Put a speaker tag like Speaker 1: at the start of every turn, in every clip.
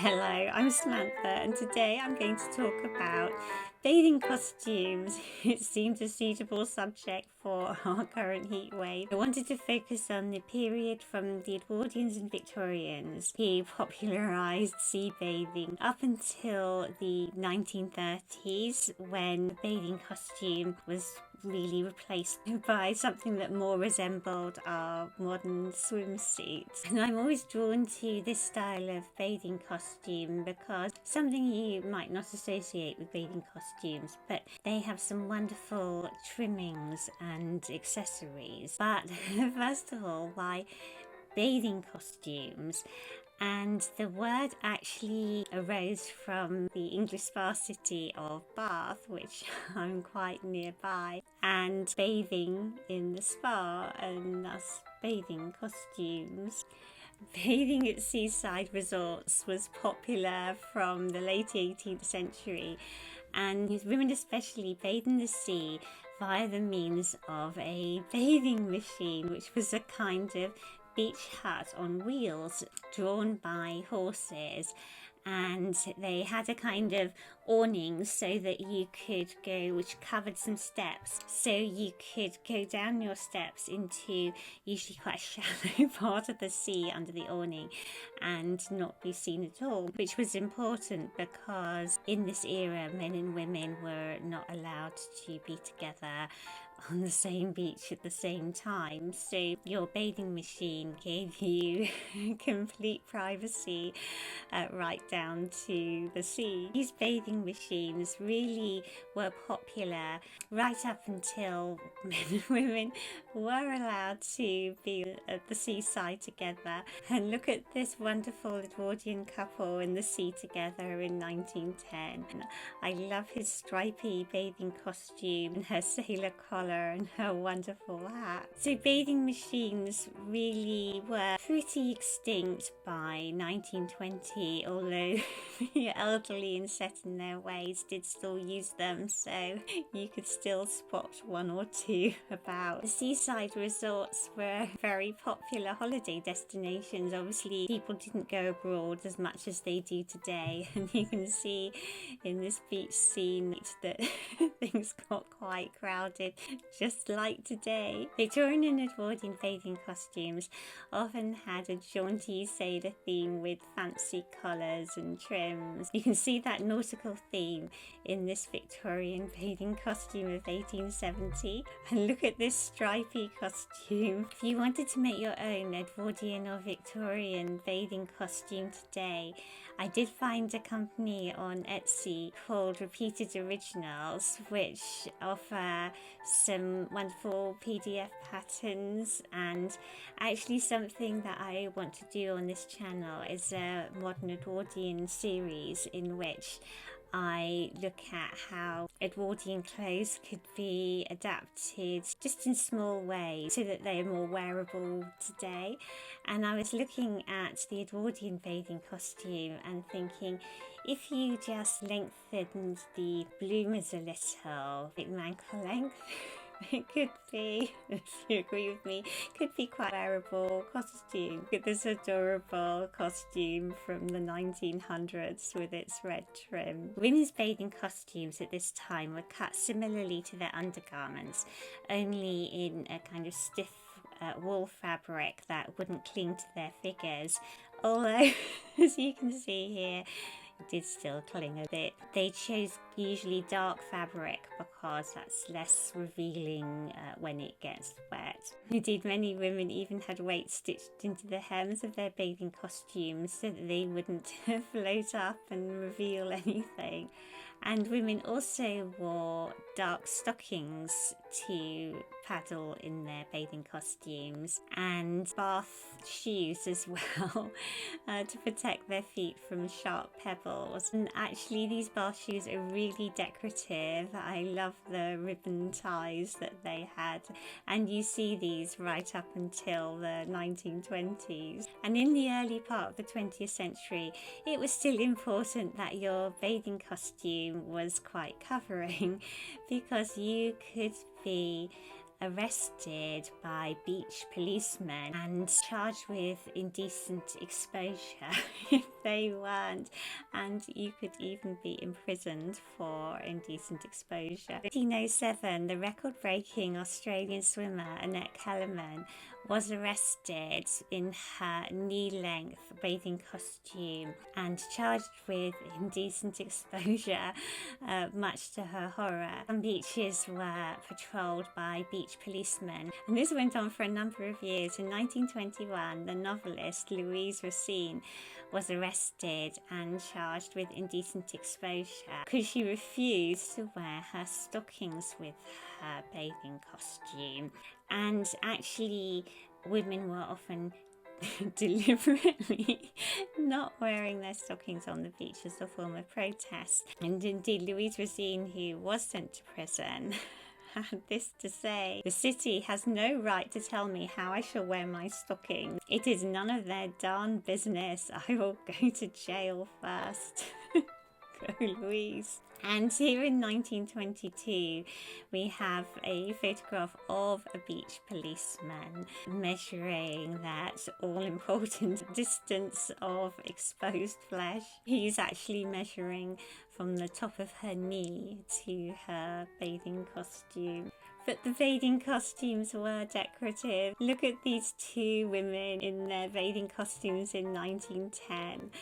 Speaker 1: Hello, I'm Samantha, and today I'm going to talk about bathing costumes. It seemed a suitable subject for our current heat wave. I wanted to focus on the period from the Edwardians and Victorians who popularised sea bathing up until the 1930s, when the bathing costume was really replaced by something that more resembled our modern swimsuits. And I'm always drawn to this style of bathing costume because something you might not associate with bathing costumes, but they have some wonderful trimmings and accessories. But first of all, why bathing costumes? And the word actually arose from the English spa city of Bath, which I'm quite nearby, and bathing in the spa, and thus bathing costumes. Bathing at seaside resorts was popular from the late 18th century, and women especially bathed in the sea via the means of a bathing machine, which was a kind of beach hut on wheels drawn by horses, and they had a kind of awning so that you could go, which covered some steps, so you could go down your steps into usually quite a shallow part of the sea under the awning and not be seen at all, which was important because in this era men and women were not allowed to be together on the same beach at the same time. So your bathing machine gave you complete privacy right down to the sea. These bathing machines really were popular right up until men and women were allowed to be at the seaside together. And look at this wonderful Edwardian couple in the sea together in 1910. I love his stripy bathing costume and her sailor collar and her wonderful hat. So bathing machines really were pretty extinct by 1920, although the elderly and set in their ways did still use them, so you could still spot one or two about. The seaside resorts were very popular holiday destinations. Obviously people didn't go abroad as much as they do today, and you can see in this beach scene that things got quite crowded, just like today. Victorian and Edwardian bathing costumes often had a jaunty sailor theme with fancy collars and trims. You can see that nautical theme in this Victorian bathing costume of 1870. And look at this stripy costume. If you wanted to make your own Edwardian or Victorian bathing costume today, I did find a company on Etsy called Repeated Originals, which offer some wonderful PDF patterns. And actually something that I want to do on this channel is a modern Edwardian series in which I look at how Edwardian clothes could be adapted just in small ways so that they are more wearable today. And I was looking at the Edwardian bathing costume and thinking, if you just lengthened the bloomers a little, like ankle length, it could be, if you agree with me, could be quite a wearable costume. Look at this adorable costume from the 1900s with its red trim. Women's bathing costumes at this time were cut similarly to their undergarments, only in a kind of stiff wool fabric that wouldn't cling to their figures, although as you can see here, it did still cling a bit. They chose usually dark fabric because that's less revealing when it gets wet. Indeed, many women even had weights stitched into the hems of their bathing costumes so that they wouldn't float up and reveal anything. And women also wore dark stockings to paddle in their bathing costumes, and bath shoes as well to protect their feet from sharp pebbles. And actually these bath shoes are really decorative. I love the ribbon ties that they had, and you see these right up until the 1920s. And in the early part of the 20th century, it was still important that your bathing costume was quite covering, because you could be arrested by beach policemen and charged with indecent exposure if they weren't, and you could even be imprisoned for indecent exposure. In 1907, the record-breaking Australian swimmer Annette Kellerman was arrested in her knee-length bathing costume and charged with indecent exposure, much to her horror. Some beaches were patrolled by beach policemen, and this went on for a number of years. In 1921, the novelist Louise Racine was arrested and charged with indecent exposure because she refused to wear her stockings with her bathing costume. And actually, women were often deliberately not wearing their stockings on the beach as a form of protest. And indeed, Louise Racine, who was sent to prison, had this to say: "The city has no right to tell me how I shall wear my stockings. It is none of their darn business. I will go to jail first." Go Louise. And here in 1922, we have a photograph of a beach policeman measuring that all-important distance of exposed flesh. He's actually measuring from the top of her knee to her bathing costume. But the bathing costumes were decorative. Look at these two women in their bathing costumes in 1910.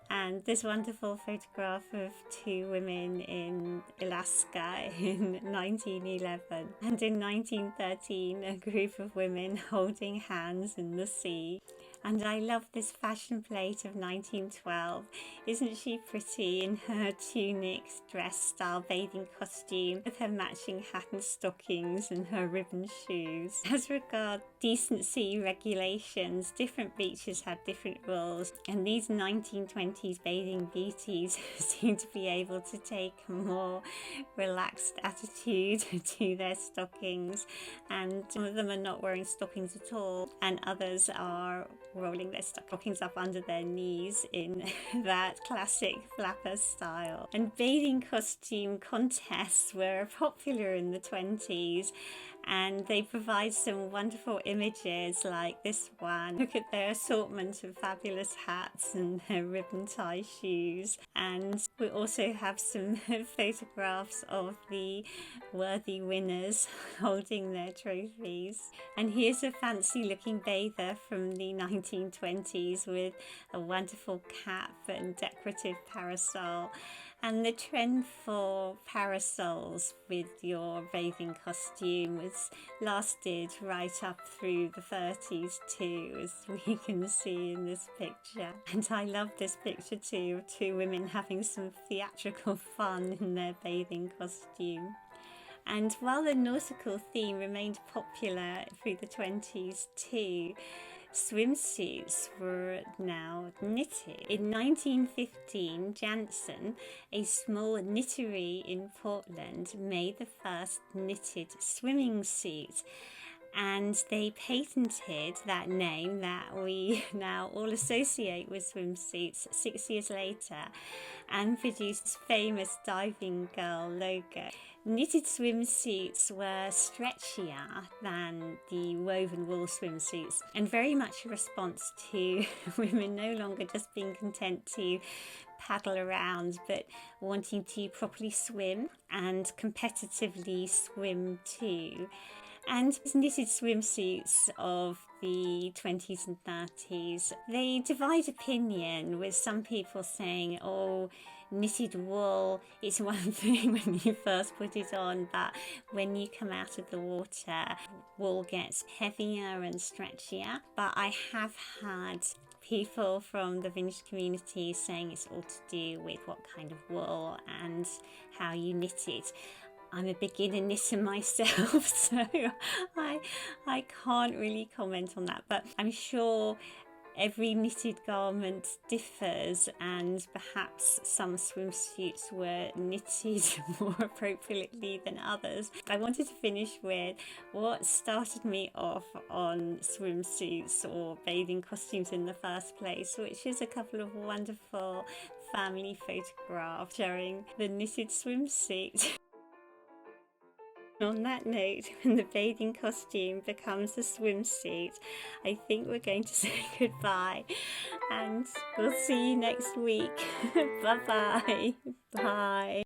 Speaker 1: And this wonderful photograph of two women in Alaska in 1911. And in 1913, a group of women holding hands in the sea. And I love this fashion plate of 1912. Isn't she pretty in her tunic dress style bathing costume with her matching hat and stockings and her ribbon shoes? As regards decency regulations, different beaches had different rules, and these 1920s bathing beauties seem to be able to take a more relaxed attitude to their stockings, and some of them are not wearing stockings at all, and others are rolling their stockings up under their knees in that classic flapper style. And bathing costume contests were popular in the 20s, and they provide some wonderful images like this one. Look at their assortment of fabulous hats and their ribbon tie shoes. And we also have some photographs of the worthy winners holding their trophies. And here's a fancy looking bather from the 1920s with a wonderful cap and decorative parasol. And the trend for parasols with your bathing costume was lasted right up through the 30s too, as we can see in this picture. And I love this picture too, of two women having some theatrical fun in their bathing costume. And while the nautical theme remained popular through the 20s too, swimsuits were now knitted. In 1915, Janssen, a small knittery in Portland, made the first knitted swimming suit. And they patented that name that we now all associate with swimsuits 6 years later, and produced this famous diving girl logo. Knitted swimsuits were stretchier than the woven wool swimsuits, and very much a response to women no longer just being content to paddle around, but wanting to properly swim and competitively swim too. And knitted swimsuits of the 20s and 30s, they divide opinion, with some people saying, oh, knitted wool, it's one thing when you first put it on, but when you come out of the water, wool gets heavier and stretchier. But I have had people from the vintage community saying it's all to do with what kind of wool and how you knit it. I'm a beginner knitter myself, so I can't really comment on that, but I'm sure every knitted garment differs, and perhaps some swimsuits were knitted more appropriately than others. I wanted to finish with what started me off on swimsuits or bathing costumes in the first place, which is a couple of wonderful family photographs showing the knitted swimsuit. On that note, when the bathing costume becomes a swimsuit, I think we're going to say goodbye, and we'll see you next week. Bye bye. Bye.